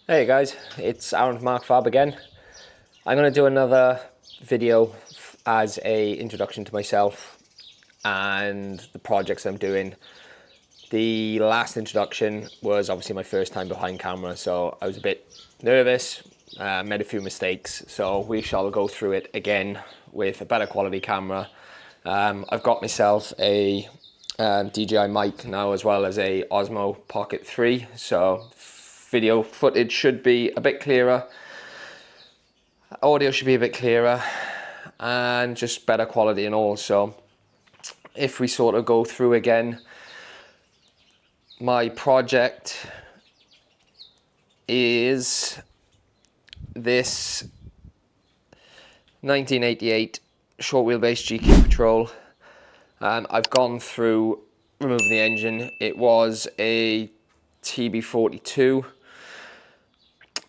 Hey guys, it's Aaron from ARC-FAB again. I'm going to do another video as a introduction to myself and the projects I'm doing. The last introduction was obviously my first time behind camera, so I was a bit nervous, made a few mistakes, so we shall go through it again with a better quality camera. I've got myself a DJI mic now, as well as a Osmo Pocket 3, so video footage should be a bit clearer, audio should be a bit clearer, and just better quality and all. So if we sort of go through again, my project is this 1988 short wheelbase GQ Patrol. I've gone through removing the engine. It was a TB42,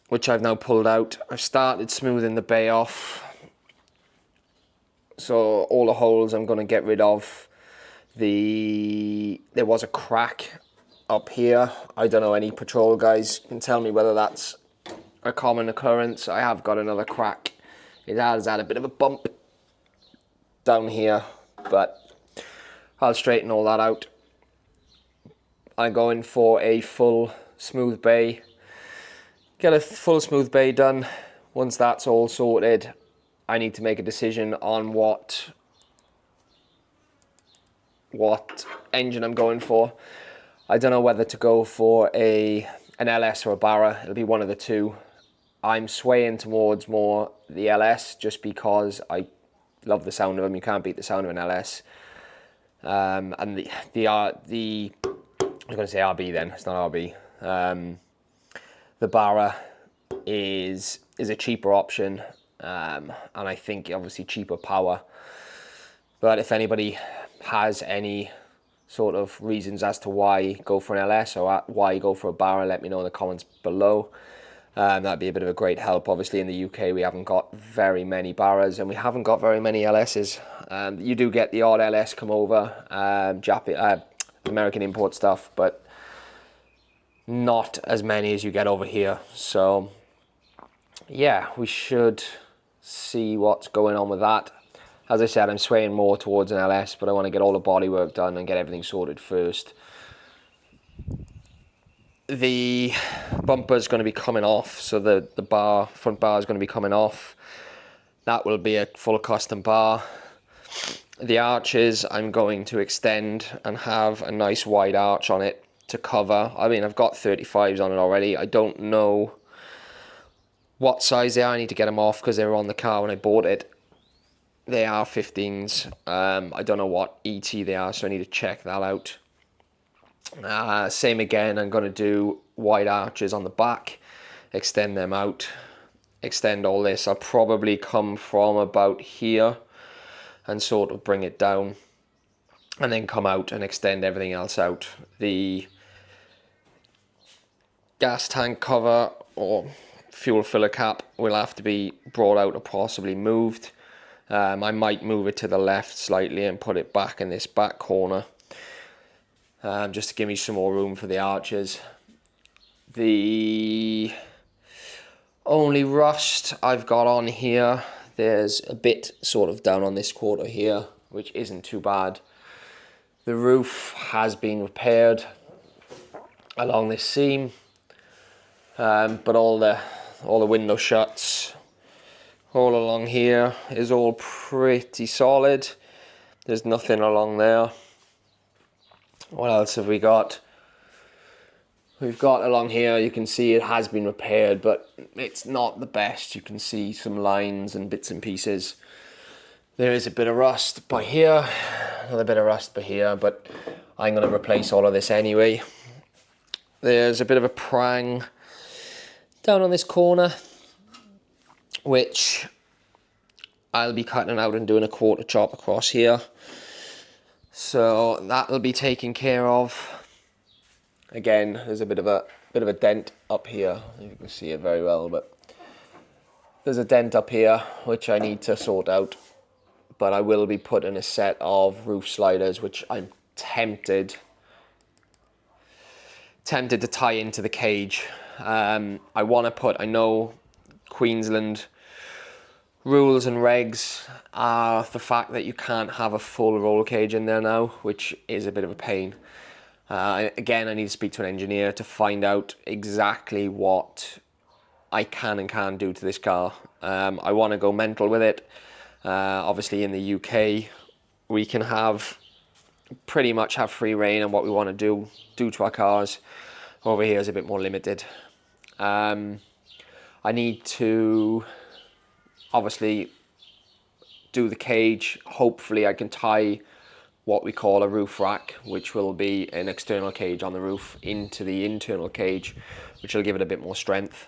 which I've now pulled out. I've started smoothing the bay off, so all the holes I'm going to get rid of. There was a crack up here. I don't know, any patrol guys can tell me whether that's a common occurrence. I have got another crack. It has had a bit of a bump down here, but I'll straighten all that out. I'm going for a full smooth bay. Get a full smooth bay done. Once that's all sorted, I need to make a decision on what engine I'm going for. I don't know whether to go for an LS or a Barra. It'll be one of the two. I'm swaying towards more the LS just because I love the sound of them. You can't beat the sound of an LS. And I was going to say RB then, it's not RB. The Barra is a cheaper option, and I think obviously cheaper power. But if anybody has any sort of reasons as to why go for an LS or why go for a Barra, let me know in the comments below. That'd be a bit of a great help. Obviously in the UK we haven't got very many Barras and we haven't got very many LSs. You do get the odd LS come over, American import stuff, but not as many as you get over here. So yeah, we should see what's going on with that. As I said, I'm swaying more towards an LS, but I want to get all the body work done and get everything sorted first. The bumper's going to be coming off, so the front bar is going to be coming off. That will be a full custom bar. The arches I'm going to extend and have a nice wide arch on it to cover. I mean, I've got 35s on it already. I don't know what size they are. I need to get them off because they were on the car when I bought it. They are 15s. I don't know what ET they are, so I need to check that out. Same again, I'm going to do wide arches on the back, extend them out, extend all this. I'll probably come from about here and sort of bring it down and then come out and extend everything else out. The gas tank cover or fuel filler cap will have to be brought out or possibly moved. I might move it to the left slightly and put it back in this back corner, just to give me some more room for the arches. The only rust I've got on here, there's a bit sort of down on this quarter here, which isn't too bad. The roof has been repaired along this seam, but all the window shuts all along here is all pretty solid. There's nothing along there. What else have we got? We've got along here, you can see it has been repaired, but it's not the best. You can see some lines and bits and pieces. There is a bit of rust by here, another bit of rust by here, but I'm going to replace all of this anyway. There's a bit of a prang down on this corner, which I'll be cutting out and doing a quarter chop across here. So that'll be taken care of. Again, there's a bit of a dent up here. You can see it very well, but there's a dent up here which I need to sort out. But I will be putting a set of roof sliders, which I'm tempted to tie into the cage I want to put, I know Queensland rules and regs are the fact that you can't have a full roll cage in there now, which is a bit of a pain. Again, I need to speak to an engineer to find out exactly what I can and can't do to this car. I want to go mental with it. Obviously in the UK, we can pretty much have free reign on what we want to do to our cars. Over here is a bit more limited. I need to obviously do the cage. Hopefully I can tie what we call a roof rack, which will be an external cage on the roof, into the internal cage, which will give it a bit more strength.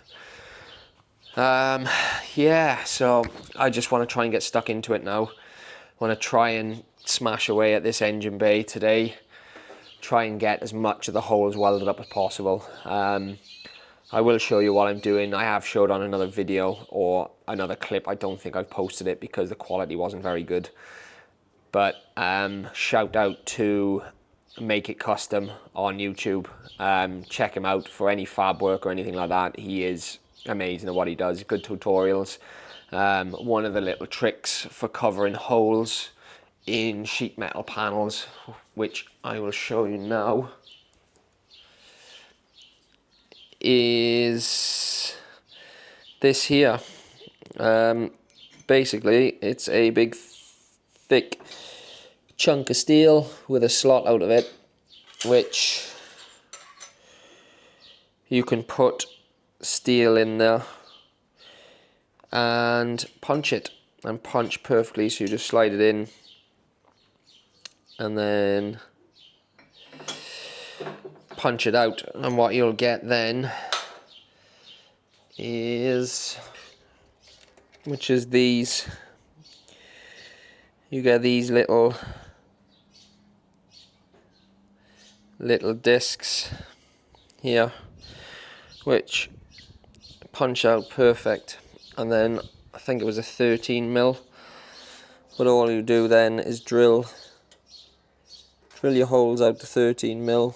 Yeah, so I just want to try and get stuck into it now. I want to try and smash away at this engine bay today, try and get as much of the holes welded up as possible. I will show you what I'm doing. I have showed on another video or another clip. I don't think I've posted it because the quality wasn't very good. But shout out to Make It Custom on YouTube. Check him out for any fab work or anything like that. He is amazing at what he does. Good tutorials. One of the little tricks for covering holes in sheet metal panels, which I will show you now, is this here. Basically it's a big thick chunk of steel with a slot out of it, which you can put steel in there and punch it, and punch perfectly. So you just slide it in and then punch it out, and what you'll get then is, which is these, you get these little discs here, which punch out perfect. And then I think it was a 13mm, but all you do then is drill your holes out to 13mm,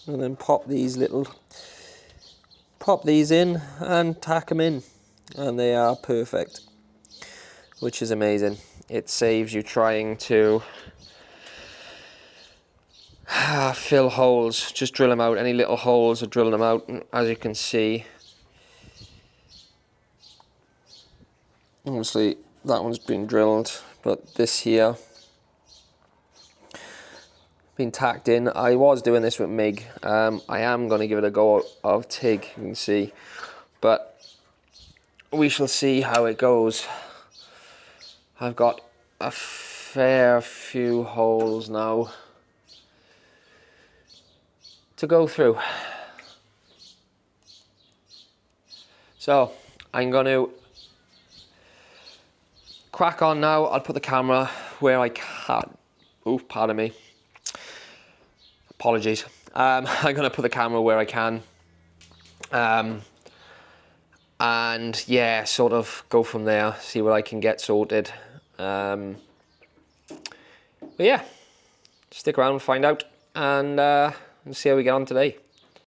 and then pop these in and tack them in, and they are perfect, which is amazing. It saves you trying to fill holes. Just drill them out. Any little holes are drilling them out. And as you can see, obviously that one's been drilled, but this here been tacked in. I was doing this with MIG. I am going to give it a go of TIG, you can see, but we shall see how it goes. I've got a fair few holes now to go through, so I'm going to crack on now. I'll put the camera where I can. Oh, pardon me. Apologies. I'm going to put the camera where I can, and yeah, sort of go from there, see what I can get sorted. But yeah, stick around and find out, and see how we get on today.